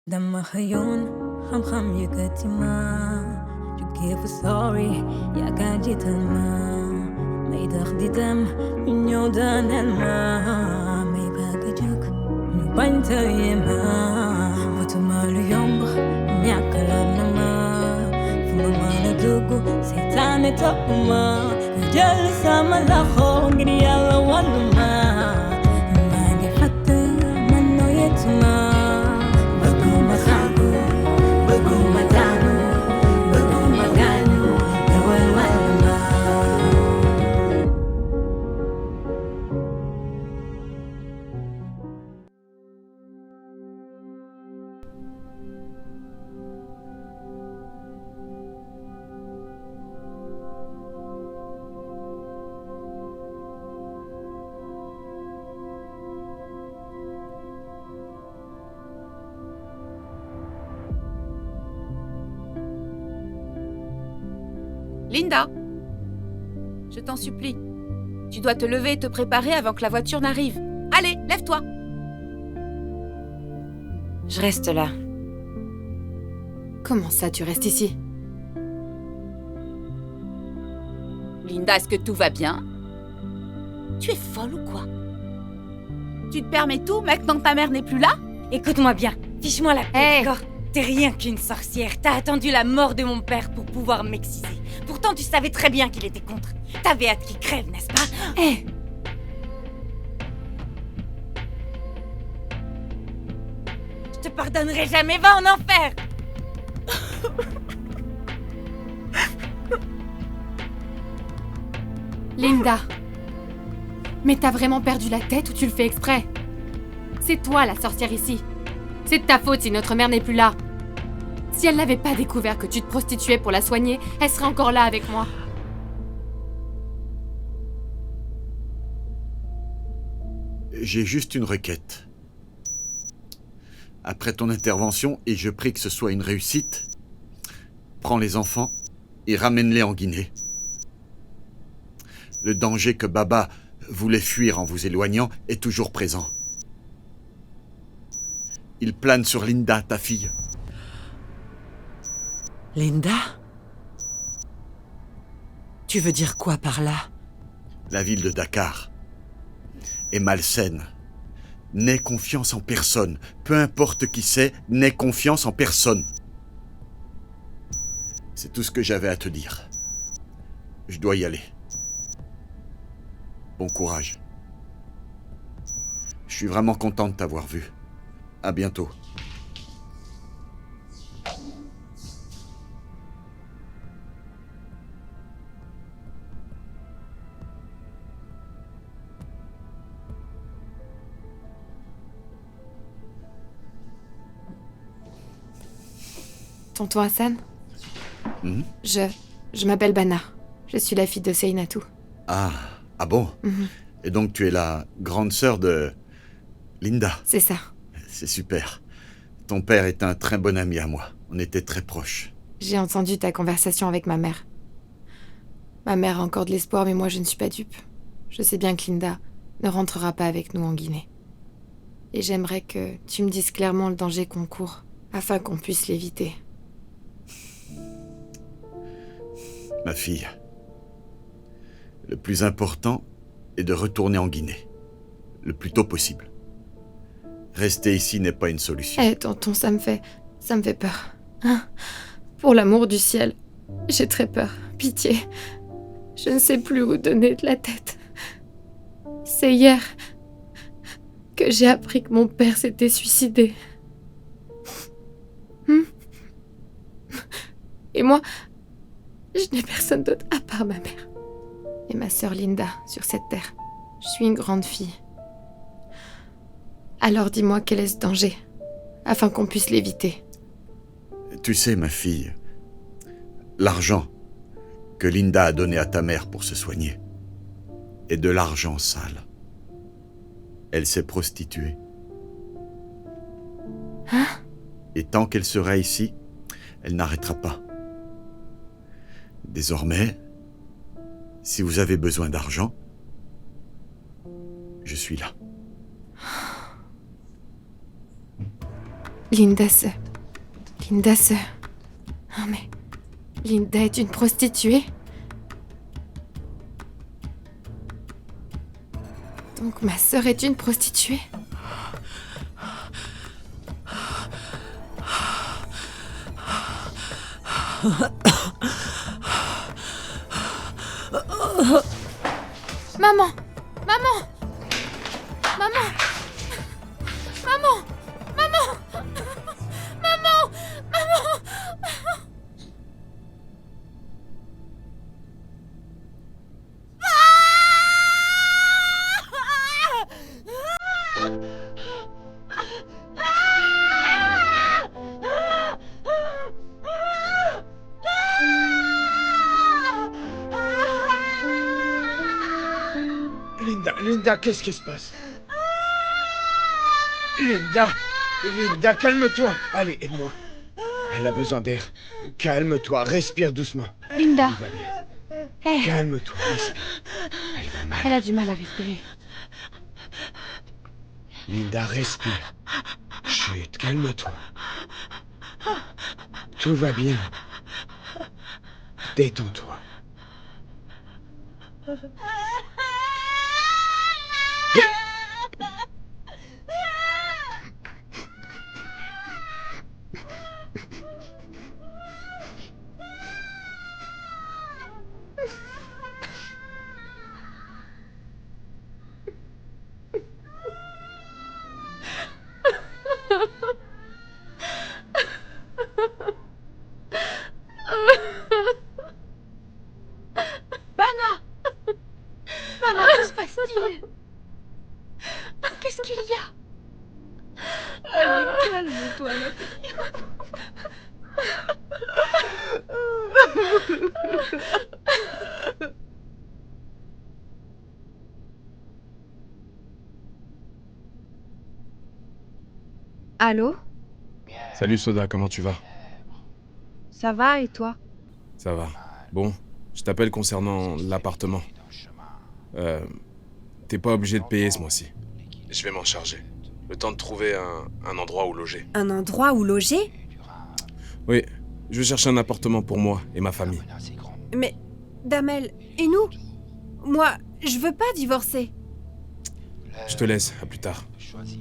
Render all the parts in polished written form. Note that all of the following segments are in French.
دم خيون خم خم يكتما جوكيف sorry يا كاجي تلما ما يدخدي دم من يودان الما ما يبقى جوك من بنت يما وتمال يوم نياكلا نما فما ندوكو سيتاني تقما كجل سما لخو غير يلا والما ما يفتر منو يتما Linda, je t'en supplie. Tu dois te lever et te préparer avant que la voiture n'arrive. Allez, lève-toi. Je reste là. Comment ça, tu restes ici? Linda, est-ce que tout va bien? Tu es folle ou quoi? Tu te permets tout maintenant que ta mère n'est plus là? Écoute-moi bien, fiche-moi la paix, Hey. d'accord? T'es rien qu'une sorcière. T'as attendu la mort de mon père pour pouvoir m'exciser. Pourtant, tu savais très bien qu'il était contre. T'avais hâte qu'il crève, n'est-ce pas? Hé, Je te pardonnerai jamais, va en enfer! Linda. Mais t'as vraiment perdu la tête ou tu le fais exprès? C'est toi la sorcière ici. C'est de ta faute si notre mère n'est plus là. Si elle n'avait pas découvert que tu te prostituais pour la soigner, elle serait encore là avec moi. J'ai juste une requête. Après ton intervention, et je prie que ce soit une réussite, prends les enfants et ramène-les en Guinée. Le danger que Baba voulait fuir en vous éloignant est toujours présent. Il plane sur Linda, ta fille. Linda? Tu veux dire quoi par là? La ville de Dakar est malsaine. N'aie confiance en personne. Peu importe qui c'est, n'aie confiance en personne. C'est tout ce que j'avais à te dire. Je dois y aller. Bon courage. Je suis vraiment content de t'avoir vu. À bientôt. Tonton Hassan? Mhm. Je m'appelle Bana. Je suis la fille de Seinatou. Ah bon? Mhm. Et donc tu es la grande sœur de Linda. C'est ça. C'est super. Ton père est un très bon ami à moi. On était très proches. J'ai entendu ta conversation avec ma mère. Ma mère a encore de l'espoir, mais moi je ne suis pas dupe. Je sais bien que Linda ne rentrera pas avec nous en Guinée. Et j'aimerais que tu me dises clairement le danger qu'on court, afin qu'on puisse l'éviter. Ma fille, le plus important est de retourner en Guinée, le plus tôt possible. Rester ici n'est pas une solution. Tonton, ça me fait peur. Hein? Pour l'amour du ciel, j'ai très peur. Pitié. Je ne sais plus où donner de la tête. C'est hier que j'ai appris que mon père s'était suicidé. Et moi, je n'ai personne d'autre à part ma mère. Et ma sœur Linda sur cette terre. Je suis une grande fille. Alors dis-moi quel est ce danger, afin qu'on puisse l'éviter. Tu sais, ma fille, l'argent que Linda a donné à ta mère pour se soigner est de l'argent sale. Elle s'est prostituée. Hein? Et tant qu'elle sera ici, elle n'arrêtera pas. Désormais, si vous avez besoin d'argent, je suis là. Linda se... Oh mais... Linda est une prostituée? Donc ma sœur est une prostituée? Maman! Maman! Maman! Maman! Maman! Maman! Maman! Linda, qu'est-ce qui se passe? Linda, calme-toi. Allez, aide-moi. Elle a besoin d'air. Calme-toi, respire doucement. Linda, Tout va bien. hé, Calme-toi, respire. Elle va mal. elle a du mal à respirer. Linda, respire. Chut, calme-toi. Tout va bien. Détends-toi. Maman, que se passe-t-il? Qu'est-ce qu'il y a? Calme-toi, ma fille. Allô? Salut Soda, comment tu vas? Ça va et toi? Ça va. Bon, je t'appelle concernant l'appartement. T'es pas obligé de payer ce mois-ci. Je vais m'en charger. Le temps de trouver un endroit où loger. Un endroit où loger? Oui, je vais chercher un appartement pour moi et ma famille. Mais, Damel, et nous? Moi, je veux pas divorcer. Je te laisse, à plus tard.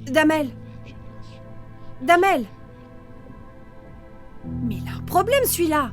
Damel! Damel! Mais il a un problème, celui-là!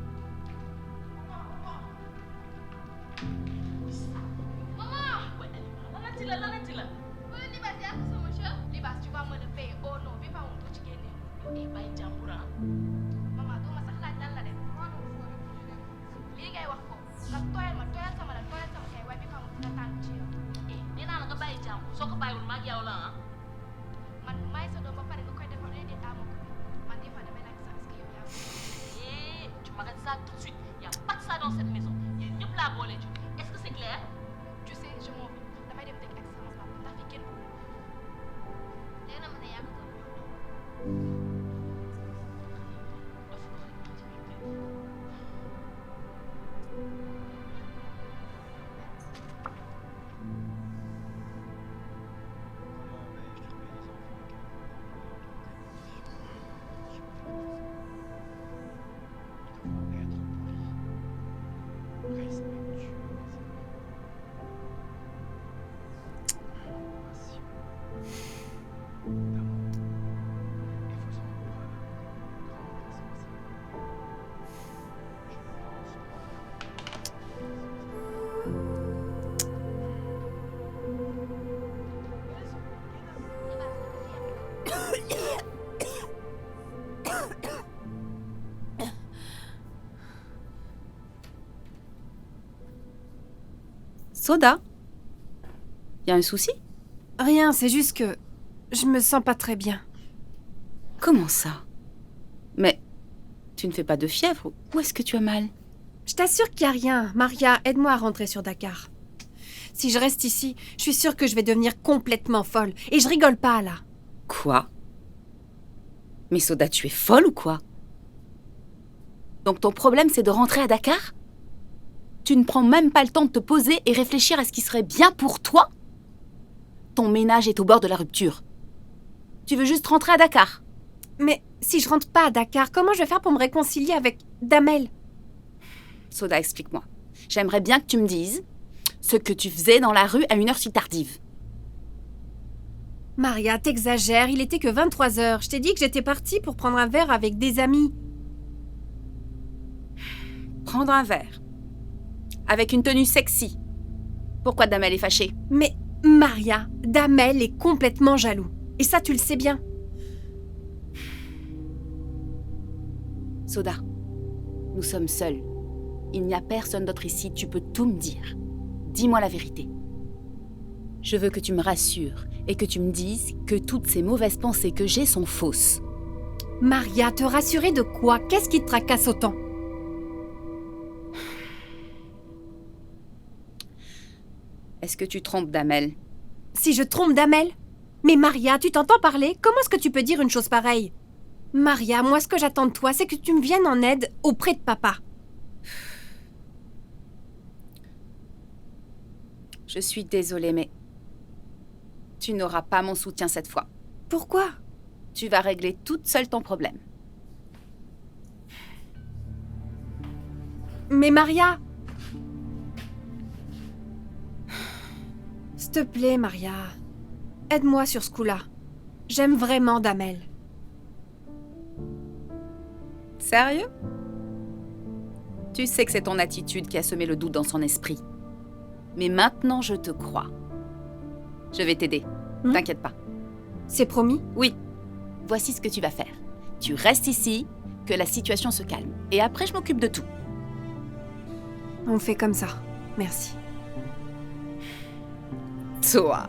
Soda? Y a un souci? Rien, c'est juste que je me sens pas très bien. Comment ça? Mais tu ne fais pas de fièvre? Où est-ce que tu as mal? Je t'assure qu'il y a rien. Maria, aide-moi à rentrer sur Dakar. Si je reste ici, je suis sûre que je vais devenir complètement folle. Et je rigole pas, là. Quoi? Mais Soda, tu es folle ou quoi? Donc ton problème, c'est de rentrer à Dakar? Tu ne prends même pas le temps de te poser et réfléchir à ce qui serait bien pour toi? Ton ménage est au bord de la rupture. Tu veux juste rentrer à Dakar? Mais si je rentre pas à Dakar, comment je vais faire pour me réconcilier avec Damel? Soda, explique-moi. J'aimerais bien que tu me dises ce que tu faisais dans la rue à une heure si tardive. Maria, t'exagères, il était que 23h. Je t'ai dit que j'étais partie pour prendre un verre avec des amis. Prendre un verre. Avec une tenue sexy. Pourquoi Damel est fâché? Mais Maria, Damel est complètement jaloux. Et ça, tu le sais bien. Soda, nous sommes seuls. Il n'y a personne d'autre ici, tu peux tout me dire. Dis-moi la vérité. Je veux que tu me rassures et que tu me dises que toutes ces mauvaises pensées que j'ai sont fausses. Maria, te rassurer de quoi? Qu'est-ce qui te tracasse autant? Est-ce que tu trompes Damel? Si je trompe Damel? Mais Maria, tu t'entends parler? Comment est-ce que tu peux dire une chose pareille? Maria, moi ce que j'attends de toi, c'est que tu me viennes en aide auprès de papa. Je suis désolée, mais tu n'auras pas mon soutien cette fois. Pourquoi? Tu vas régler toute seule ton problème. Mais Maria! S'il te plaît, Maria. Aide-moi sur ce coup-là. J'aime vraiment Damel. Sérieux? Tu sais que c'est ton attitude qui a semé le doute dans son esprit. Mais maintenant, je te crois. Je vais t'aider. T'inquiète pas. C'est promis? Oui. Voici ce que tu vas faire. Tu restes ici, que la situation se calme. Et après, je m'occupe de tout. On fait comme ça. Merci. Toi.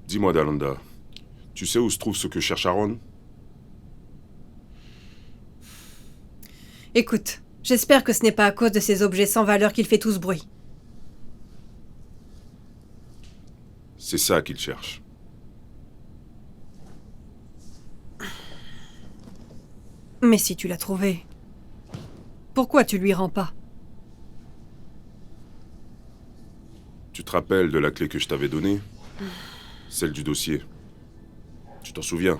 Dis-moi, Dalanda, tu sais où se trouve ce que cherche Aaron? Écoute, j'espère que ce n'est pas à cause de ces objets sans valeur qu'il fait tout ce bruit. C'est ça qu'il cherche. Mais si tu l'as trouvé, pourquoi tu lui rends pas? Tu te rappelles de la clé que je t'avais donnée? Celle du dossier. Tu t'en souviens?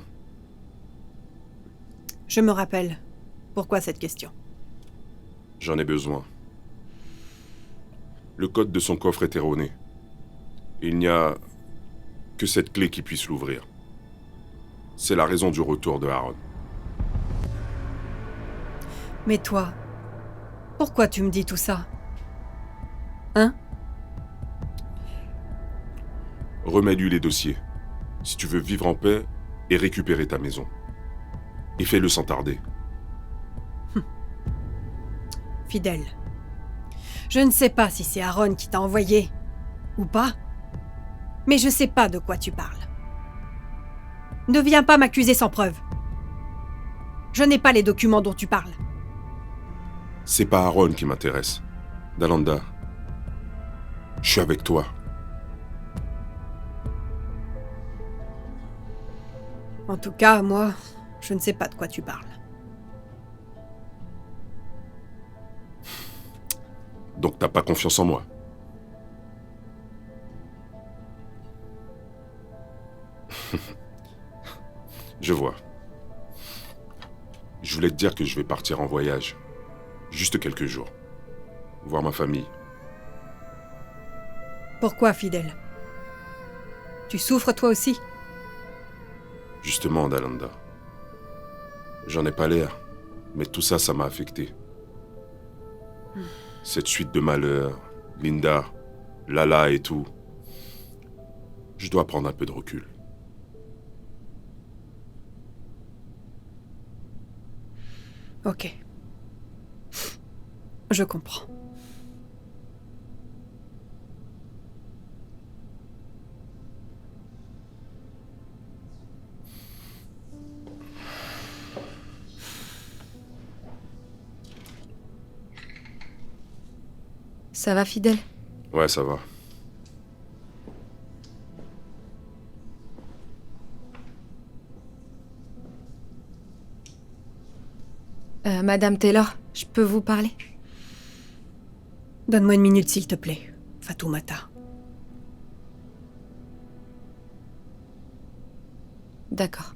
Je me rappelle. Pourquoi cette question? J'en ai besoin. Le code de son coffre est erroné. Il n'y a que cette clé qui puisse l'ouvrir. C'est la raison du retour de Aaron. Mais toi, pourquoi tu me dis tout ça? Hein? Remets-lui les dossiers, si tu veux vivre en paix et récupérer ta maison. Et fais-le sans tarder. Fidèle. Je ne sais pas si c'est Aaron qui t'a envoyé, ou pas, mais je sais pas de quoi tu parles. Ne viens pas m'accuser sans preuve. Je n'ai pas les documents dont tu parles. C'est pas Aaron qui m'intéresse. Dalanda, je suis avec toi. En tout cas, moi, je ne sais pas de quoi tu parles. Donc t'as pas confiance en moi? Je vois. Je voulais te dire que je vais partir en voyage. Juste quelques jours. Voir ma famille. Pourquoi, fidèle? Tu souffres toi aussi? Justement, Dalanda. J'en ai pas l'air, mais tout ça, ça m'a affecté. Cette suite de malheurs, Linda, Lala et tout. Je dois prendre un peu de recul. Ok. Je comprends. Ça va, Fidèle? Ouais, ça va. Madame Taylor, je peux vous parler? Donne-moi une minute, s'il te plaît, Fatoumata. D'accord.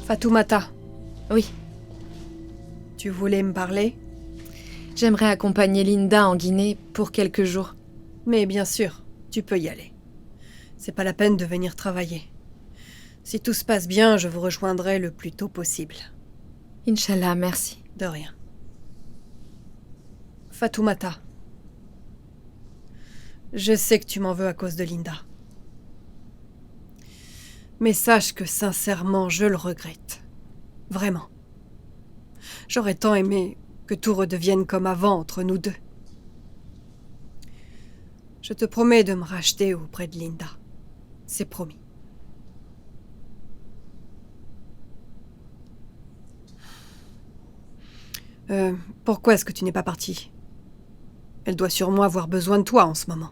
Fatoumata, Oui, tu voulais me parler? j'aimerais accompagner Linda en Guinée pour quelques jours. Mais bien sûr, tu peux y aller. C'est pas la peine de venir travailler. Si tout se passe bien, je vous rejoindrai le plus tôt possible. Inch'Allah, merci. De rien. Fatoumata, je sais que tu m'en veux à cause de Linda. Mais sache que sincèrement, je le regrette. Vraiment. J'aurais tant aimé que tout redevienne comme avant entre nous deux. Je te promets de me racheter auprès de Linda. C'est promis. Pourquoi est-ce que tu n'es pas partie? Elle doit sûrement avoir besoin de toi en ce moment.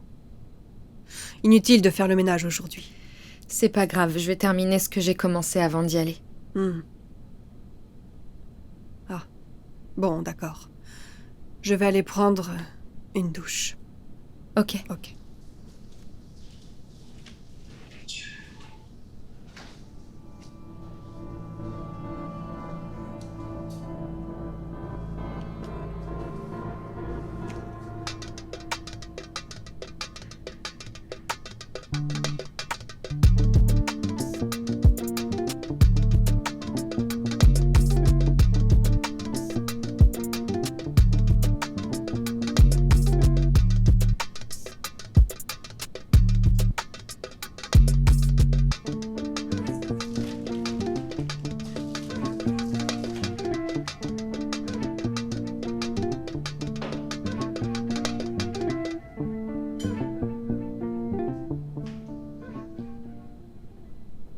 Inutile de faire le ménage aujourd'hui. C'est pas grave, je vais terminer ce que j'ai commencé avant d'y aller. Ah, bon, d'accord. Je vais aller prendre une douche. Ok. Ok.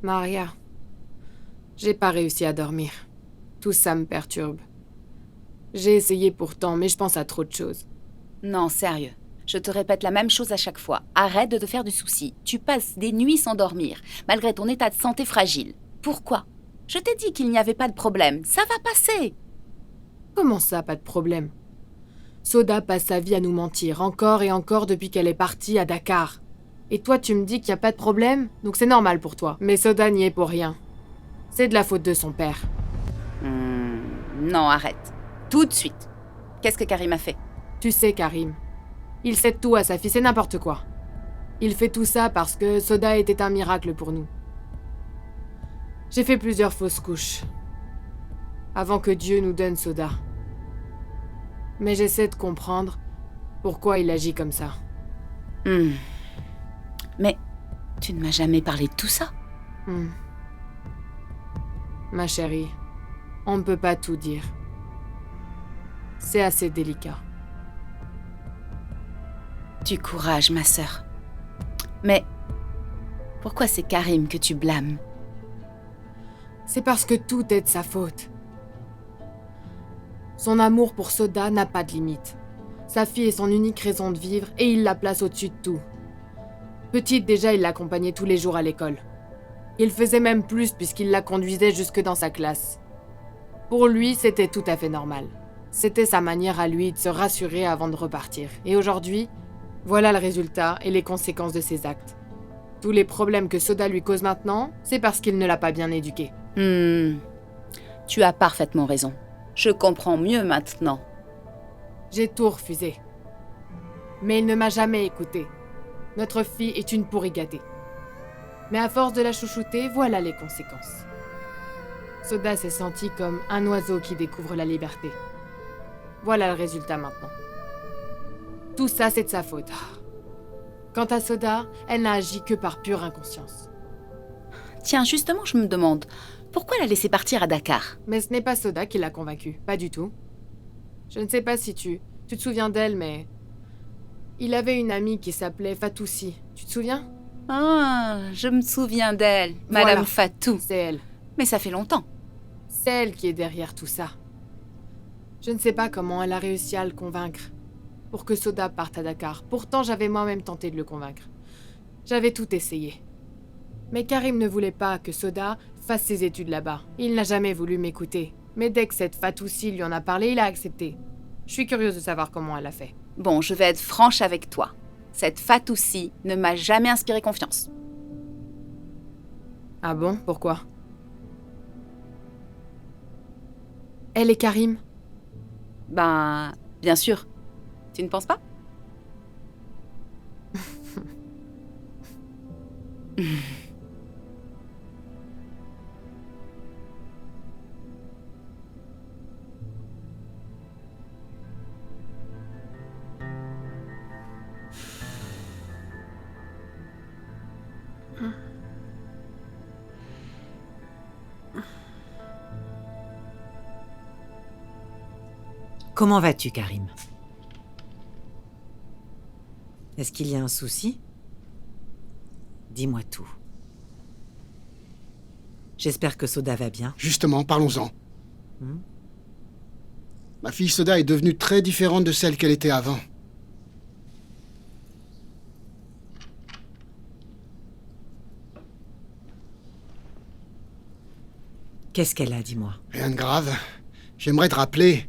Maria, j'ai pas réussi à dormir. Tout ça me perturbe. J'ai essayé pourtant, mais je pense à trop de choses. Non, sérieux. Je te répète la même chose à chaque fois. Arrête de te faire du souci. Tu passes des nuits sans dormir, malgré ton état de santé fragile. Pourquoi? Je t'ai dit qu'il n'y avait pas de problème. Ça va passer. Comment ça, pas de problème? Soda passe sa vie à nous mentir, encore et encore depuis qu'elle est partie à Dakar. Et toi, tu me dis qu'il n'y a pas de problème? Donc c'est normal pour toi. Mais Soda n'y est pour rien. C'est de la faute de son père. Non, arrête. Tout de suite. Qu'est-ce que Karim a fait? Tu sais, Karim, il cède tout à sa fille, c'est n'importe quoi. Il fait tout ça parce que Soda était un miracle pour nous. J'ai fait plusieurs fausses couches. Avant que Dieu nous donne Soda. Mais j'essaie de comprendre pourquoi il agit comme ça. Mais tu ne m'as jamais parlé de tout ça. Ma chérie, on ne peut pas tout dire. C'est assez délicat. Du courage, ma sœur. Mais pourquoi c'est Karim que tu blâmes? C'est parce que tout est de sa faute. Son amour pour Soda n'a pas de limite. Sa fille est son unique raison de vivre et il la place au-dessus de tout. Petite déjà, il l'accompagnait tous les jours à l'école. Il faisait même plus puisqu'il la conduisait jusque dans sa classe. Pour lui, c'était tout à fait normal. C'était sa manière à lui de se rassurer avant de repartir. Et aujourd'hui, voilà le résultat et les conséquences de ses actes. Tous les problèmes que Soda lui cause maintenant, c'est parce qu'il ne l'a pas bien éduquée. Tu as parfaitement raison. Je comprends mieux maintenant. J'ai tout refusé. Mais il ne m'a jamais écoutée. Notre fille est une pourrie gâtée. Mais à force de la chouchouter, voilà les conséquences. Soda s'est sentie comme un oiseau qui découvre la liberté. Voilà le résultat maintenant. Tout ça, c'est de sa faute. Quant à Soda, elle n'a agi que par pure inconscience. Tiens, justement, je me demande, pourquoi la laisser partir à Dakar? Mais ce n'est pas Soda qui l'a convaincue, pas du tout. Je ne sais pas si tu te souviens d'elle, mais... Il avait une amie qui s'appelait Fatoussi, tu te souviens? Ah, je me souviens d'elle, Madame Voilà. Fatou. C'est elle. Mais ça fait longtemps. C'est elle qui est derrière tout ça. Je ne sais pas comment elle a réussi à le convaincre. Pour que Soda parte à Dakar. Pourtant, j'avais moi-même tenté de le convaincre. J'avais tout essayé. Mais Karim ne voulait pas que Soda fasse ses études là-bas. Il n'a jamais voulu m'écouter. Mais dès que cette Fatoussi lui en a parlé, il a accepté. Je suis curieuse de savoir comment elle a fait. Bon, je vais être franche avec toi. Cette Fatoussi ne m'a jamais inspiré confiance. Ah bon? Pourquoi? Elle et Karim? Ben, bien sûr. Tu ne penses pas? Comment vas-tu, Karim? Est-ce qu'il y a un souci? Dis-moi tout. J'espère que Soda va bien. Justement, parlons-en. Ma fille Soda est devenue très différente de celle qu'elle était avant. Qu'est-ce qu'elle a, dis-moi? Rien de grave. J'aimerais te rappeler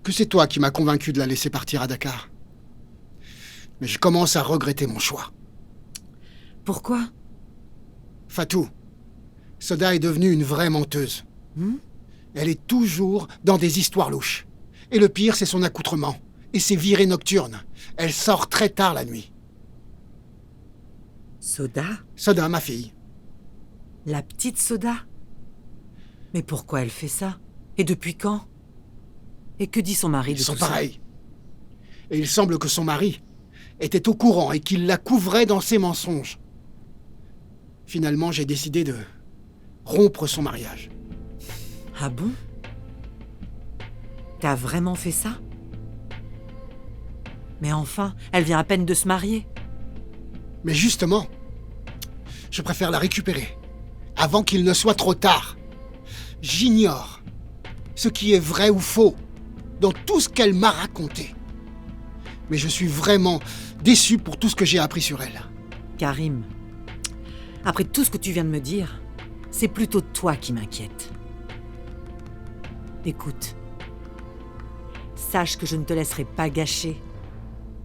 que c'est toi qui m'as convaincu de la laisser partir à Dakar. Mais je commence à regretter mon choix. Pourquoi? Fatou, Soda est devenue une vraie menteuse. Elle est toujours dans des histoires louches. Et le pire, c'est son accoutrement et ses virées nocturnes. Elle sort très tard la nuit. Soda? Soda, ma fille. La petite Soda? Mais pourquoi elle fait ça? Et depuis quand? Et que dit son mari de Ils sont tout ça? pareils. Et il semble que son mari était au courant et qu'il la couvrait dans ses mensonges. Finalement, j'ai décidé de rompre son mariage. Ah bon? T'as vraiment fait ça? Mais enfin, elle vient à peine de se marier. Mais justement, je préfère la récupérer avant qu'il ne soit trop tard. J'ignore ce qui est vrai ou faux dans tout ce qu'elle m'a raconté. Mais je suis vraiment déçu pour tout ce que j'ai appris sur elle. Karim, après tout ce que tu viens de me dire, C'est plutôt toi qui m'inquiète. Écoute, sache que je ne te laisserai pas gâcher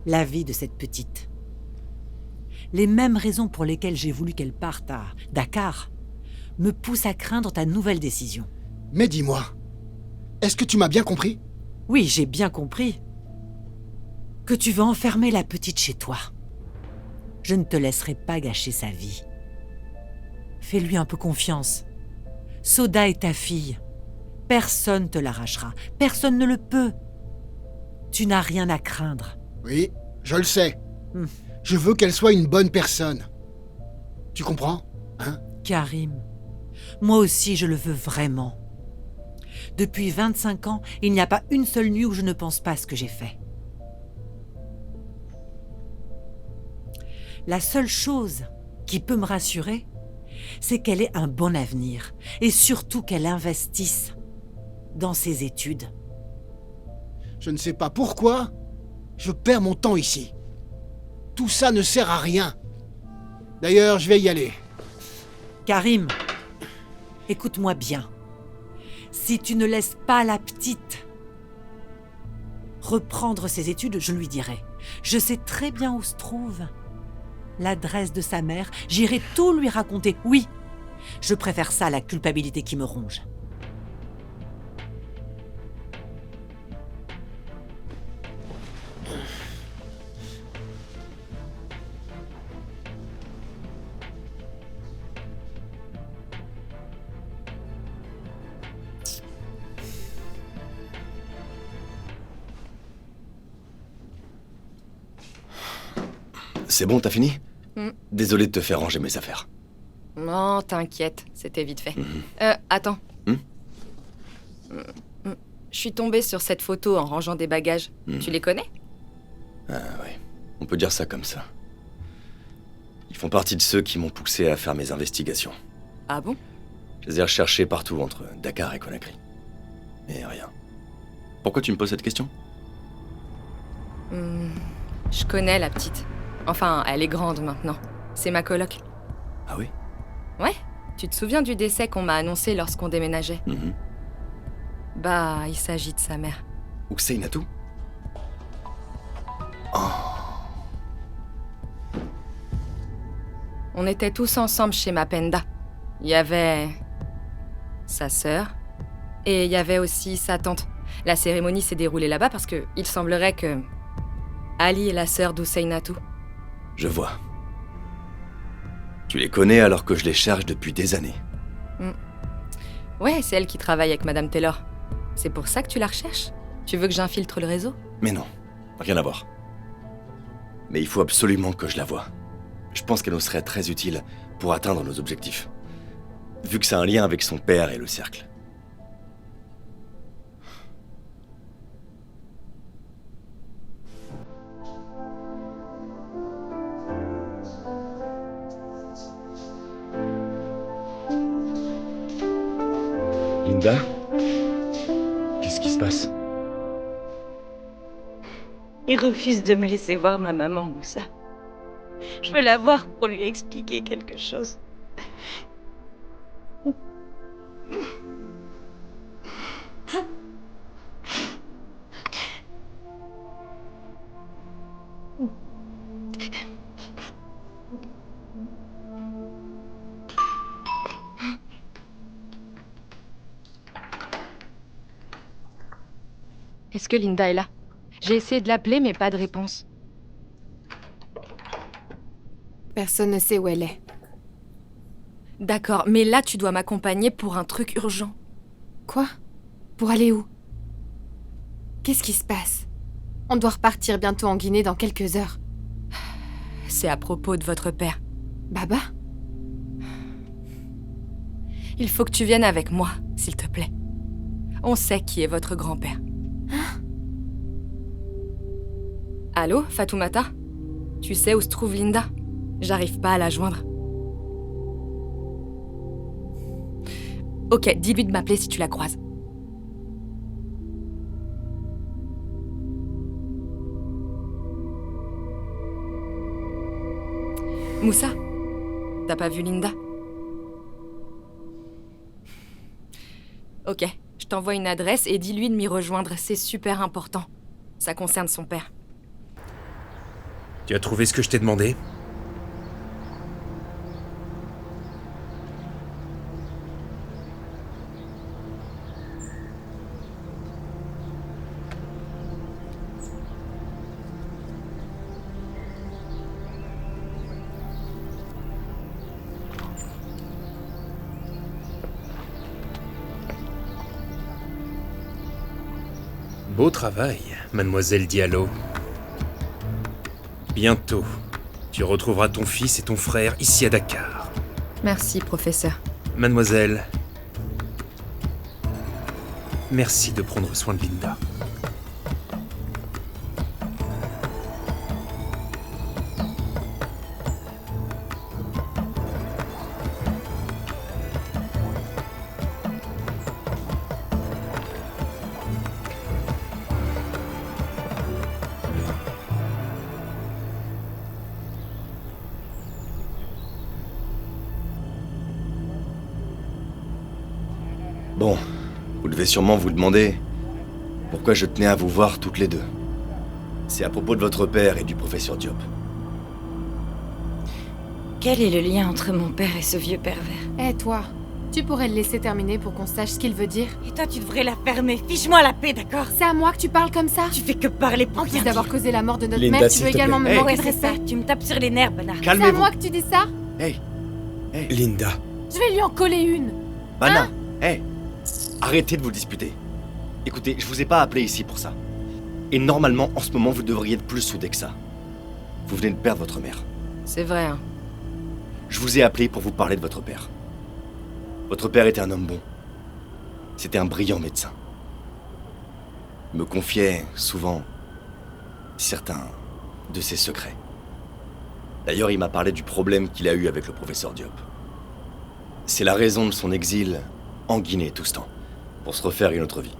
la vie de cette petite. Les mêmes raisons pour lesquelles j'ai voulu qu'elle parte à Dakar me poussent à craindre ta nouvelle décision. Mais dis-moi, est-ce que tu m'as bien compris? Oui, j'ai bien compris que tu veux enfermer la petite chez toi. Je ne te laisserai pas gâcher sa vie. Fais-lui un peu confiance. Soda est ta fille. Personne te l'arrachera. Personne ne le peut. Tu n'as rien à craindre. Oui, je le sais. Je veux qu'elle soit une bonne personne. Tu comprends, hein? Karim, moi aussi je le veux vraiment. Depuis 25 ans, il n'y a pas une seule nuit où je ne pense pas à ce que j'ai fait. La seule chose qui peut me rassurer, c'est qu'elle ait un bon avenir et surtout qu'elle investisse dans ses études. Je ne sais pas pourquoi, je perds mon temps ici. Tout ça ne sert à rien. D'ailleurs, je vais y aller. Karim, écoute-moi bien. Si tu ne laisses pas la petite reprendre ses études, je lui dirai. Je sais très bien où se trouve l'adresse de sa mère. J'irai tout lui raconter. Oui, je préfère ça à la culpabilité qui me ronge. C'est bon, t'as fini? Désolé de te faire ranger mes affaires. Non, t'inquiète, c'était vite fait. Attends. Je suis tombée sur cette photo en rangeant des bagages. Tu les connais? Ah ouais, on peut dire ça comme ça. Ils font partie de ceux qui m'ont poussé à faire mes investigations. Ah bon? Je les ai recherchés partout entre Dakar et Conakry. Mais rien. Pourquoi tu me poses cette question? Je connais la petite. Enfin, elle est grande maintenant. C'est ma coloc. Ah oui? Ouais, tu te souviens du décès qu'on m'a annoncé lorsqu'on déménageait? Bah, il s'agit de sa mère. Ousseynatou? On était tous ensemble chez Mapenda. Il y avait sa sœur et il y avait aussi sa tante. La cérémonie s'est déroulée là-bas parce que il semblerait que Ali est la sœur d'Ousseynatou. Je vois. Tu les connais alors que je les cherche depuis des années. Ouais, c'est elle qui travaille avec Madame Taylor. C'est pour ça que tu la recherches? Tu veux que j'infiltre le réseau? Mais non, rien à voir. Mais il faut absolument que je la voie. Je pense qu'elle nous serait très utile pour atteindre nos objectifs. Vu que c'est un lien avec son père et le cercle. Linda? Qu'est-ce qui se passe? Il refuse de me laisser voir ma maman, Moussa. Je veux la voir pour lui expliquer quelque chose. Est-ce que Linda est là? J'ai essayé de l'appeler, mais pas de réponse. Personne ne sait où elle est. D'accord, mais là, tu dois m'accompagner pour un truc urgent. Quoi? Pour aller où? Qu'est-ce qui se passe? On doit repartir bientôt en Guinée dans quelques heures. C'est à propos de votre père. Baba? Il faut que tu viennes avec moi, s'il te plaît. On sait qui est votre grand-père. Allô, Fatoumata? Tu sais où se trouve Linda? J'arrive pas à la joindre. Ok, dis-lui de m'appeler si tu la croises. Moussa, t'as pas vu Linda? Ok, je t'envoie une adresse et dis-lui de m'y rejoindre, c'est super important. Ça concerne son père. Tu as trouvé ce que je t'ai demandé? Beau travail, mademoiselle Diallo. Bientôt, tu retrouveras ton fils et ton frère ici à Dakar. Merci, professeur. Mademoiselle, merci de prendre soin de Linda. Bon, vous devez sûrement vous demander pourquoi je tenais à vous voir toutes les deux. C'est à propos de votre père et du professeur Diop. Quel est le lien entre mon père et ce vieux pervers? Eh toi, tu pourrais le laisser terminer pour qu'on sache ce qu'il veut dire? Et toi, tu devrais la fermer. Fiche-moi la paix, d'accord? C'est à moi que tu parles comme ça? Tu fais que parler pour En rien plus d'avoir dire. causé la mort de notre Linda, mère, tu s'il veux te également plaît. me manquer Ouais, de c'est ça. respect? Tu me tapes sur les nerfs, Bana. C'est à Calmez-vous. moi que tu dis ça? Hey, Linda. Je vais lui en coller une. Bana, hey, arrêtez de vous disputer. Écoutez, je vous ai pas appelé ici pour ça. Et normalement, en ce moment, vous devriez être plus soudés que ça. Vous venez de perdre votre mère. C'est vrai, hein. Je vous ai appelé pour vous parler de votre père. Votre père était un homme bon. C'était un brillant médecin. Il me confiait souvent certains de ses secrets. D'ailleurs, il m'a parlé du problème qu'il a eu avec le professeur Diop. C'est la raison de son exil en Guinée tout ce temps, pour se refaire une autre vie.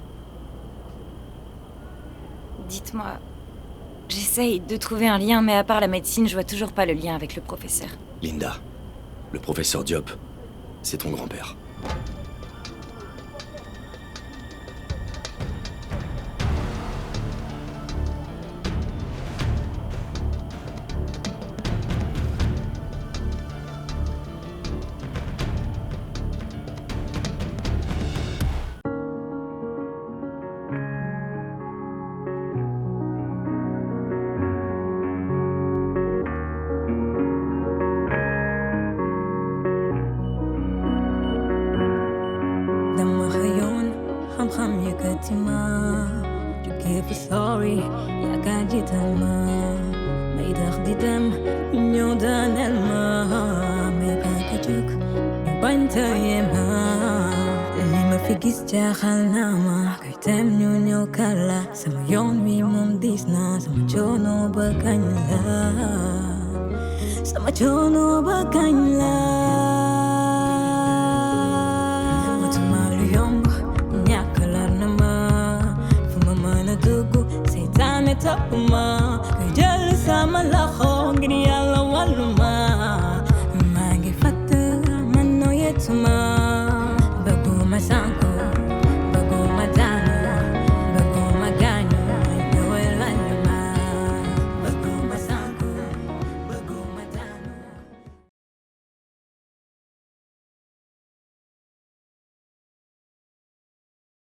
Dites-moi, j'essaye de trouver un lien, mais à part la médecine, je vois toujours pas le lien avec le professeur. Linda, le professeur Diop, c'est ton grand-père. دم خيون خم يكتما You give a sorry يا كاجي تما ما يدخدي دم من دان الماء ما يباكجوك يبانتا يما اللي ما في قيس جاخلنا ما كيتم نيو كلا سما يون مي مم ديسنا سما جونو بكانلا سما جونو بكانلا